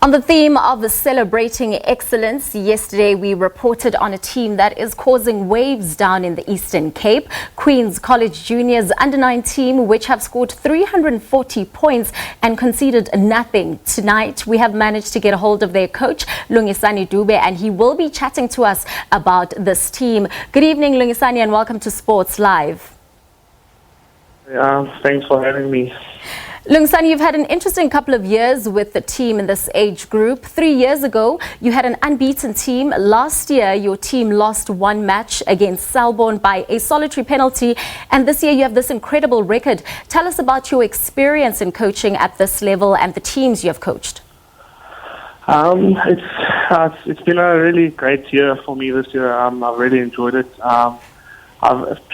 On the theme of celebrating excellence, yesterday we reported on a team that is causing waves down in the Eastern Cape, Queen's College Juniors Under-9 team, which have scored 340 points and conceded nothing. Tonight we have managed to get a hold of their coach, Lungisani Dube, and he will be chatting to us about this team. Good evening, Lungisani, and welcome to Sports Live. Thanks for having me. Lungisani, you've had an interesting couple of years with the team in this age group. 3 years ago, you had an unbeaten team. Last year, your team lost one match against Selborne by a solitary penalty. And this year, you have this incredible record. Tell us about your experience in coaching at this level and the teams you have coached. It's been a really great year for me this year. I've really enjoyed it.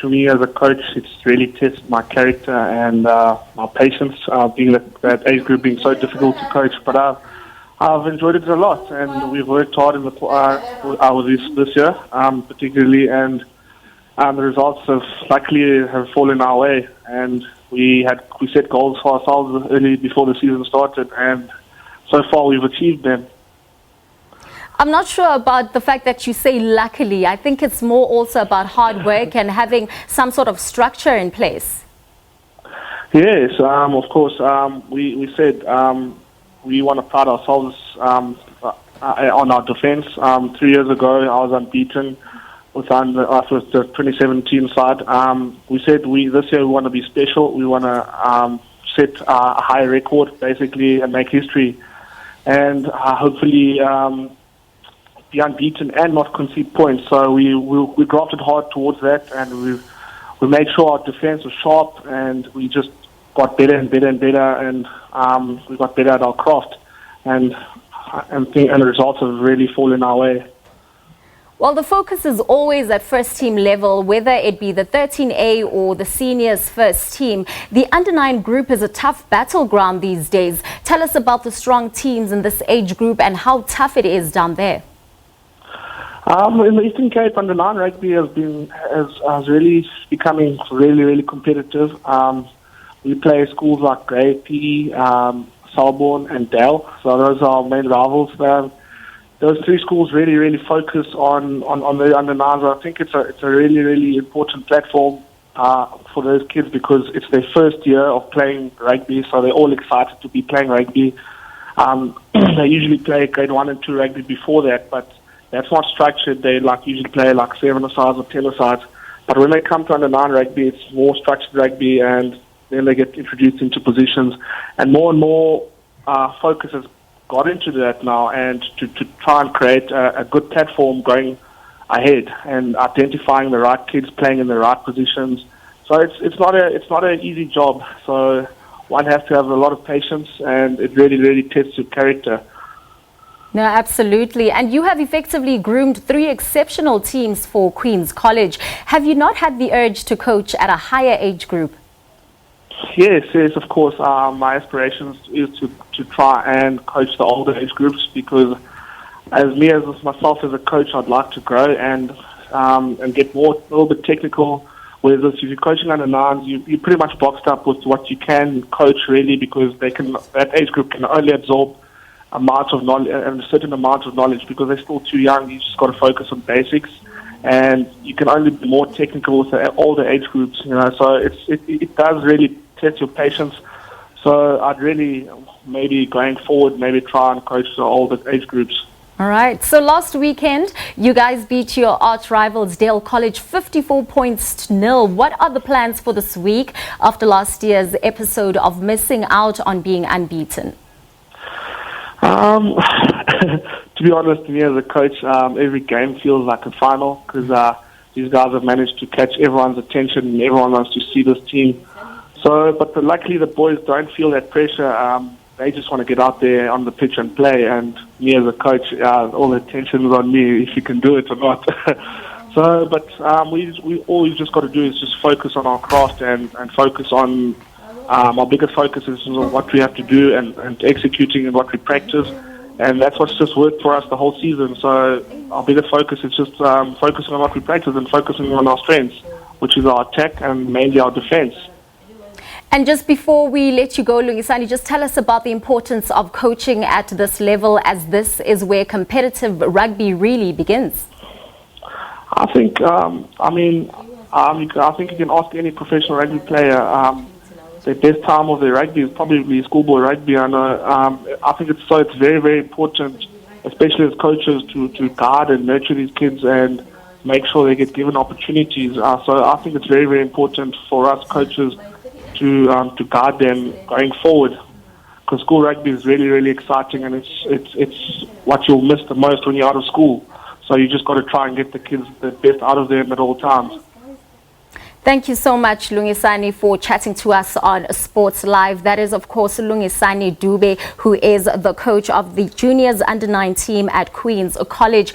To me, as a coach, it's really tested my character and my patience, being that age group being so difficult to coach. But I've enjoyed it a lot, and we've worked hard in this year, particularly, and the results luckily have fallen our way. And we set goals for ourselves early before the season started, and so far we've achieved them. I'm not sure about the fact that you say luckily. I think it's more also about hard work and having some sort of structure in place. Yes, of course. We said we want to pride ourselves on our defence. 3 years ago, I was unbeaten with the 2017 side. We said this year we want to be special. We want to set a high record, basically, and make history. And hopefully be unbeaten and not concede points. So we drafted hard towards that, and we made sure our defence was sharp, and we just got better and better and better, and we got better at our craft, and the results have really fallen our way. Well, the focus is always at first team level, whether it be the 13A or the seniors first team. The Under-9 group is a tough battleground these days. Tell us about the strong teams in this age group and how tough it is down there. In the Eastern Cape, Under-9 rugby has really becoming really competitive. We play schools like Grey P, Selborne, and Dale. So those are our main rivals. Those three schools really focus on the Under-9s. I think it's a really important platform for those kids because it's their first year of playing rugby. So they're all excited to be playing rugby. They usually play grade 1 and 2 rugby before that, but that's not structured. They usually play 7-a-sides or 10-a-sides. But when they come to Under-9 rugby, it's more structured rugby, and then they get introduced into positions. And more focus has got into that now, and to try and create a good platform going ahead and identifying the right kids playing in the right positions. So it's not an easy job. So one has to have a lot of patience, and it really tests your character. No, absolutely. And you have effectively groomed 3 exceptional teams for Queen's College. Have you not had the urge to coach at a higher age group? Yes, of course. My aspirations is to try and coach the older age groups because as myself as a coach, I'd like to grow and get a little bit technical. Whereas if you're coaching Under-9s, you're pretty much boxed up with what you can coach really because that age group can only absorb amount of knowledge and a certain amount of knowledge because they're still too young. You just got to focus on basics, and you can only be more technical with the older age groups. So it does really test your patience. So I'd really maybe going forward try and coach the older age groups. All right. So last weekend, you guys beat your arch rivals Dale College 54 points to 0. What are the plans for this week after last year's episode of missing out on being unbeaten? To be honest, to me as a coach, every game feels like a final because these guys have managed to catch everyone's attention and everyone wants to see this team. So, but luckily the boys don't feel that pressure. They just want to get out there on the pitch and play. And me as a coach, all the attention is on me if you can do it or not. So, but all we've just got to do is just focus on our craft and focus on. Our biggest focus is on what we have to do and executing and what we practice, and that's what's just worked for us the whole season. So our biggest focus is just focusing on what we practice and focusing on our strengths, which is our attack and mainly our defence. And just before we let you go, Lungisani, just tell us about the importance of coaching at this level, as this is where competitive rugby really begins. I think, I think you can ask any professional rugby player. The best time of their rugby is probably schoolboy rugby. And I think it's very, very important, especially as coaches, to guide and nurture these kids and make sure they get given opportunities. So I think it's very, very important for us coaches to guide them going forward, because school rugby is really, really exciting, and it's what you'll miss the most when you're out of school. So you just got to try and get the kids the best out of them at all times. Thank you so much, Lungisani, for chatting to us on Sports Live. That is, of course, Lungisani Dube, who is the coach of the juniors under-9 team at Queen's College.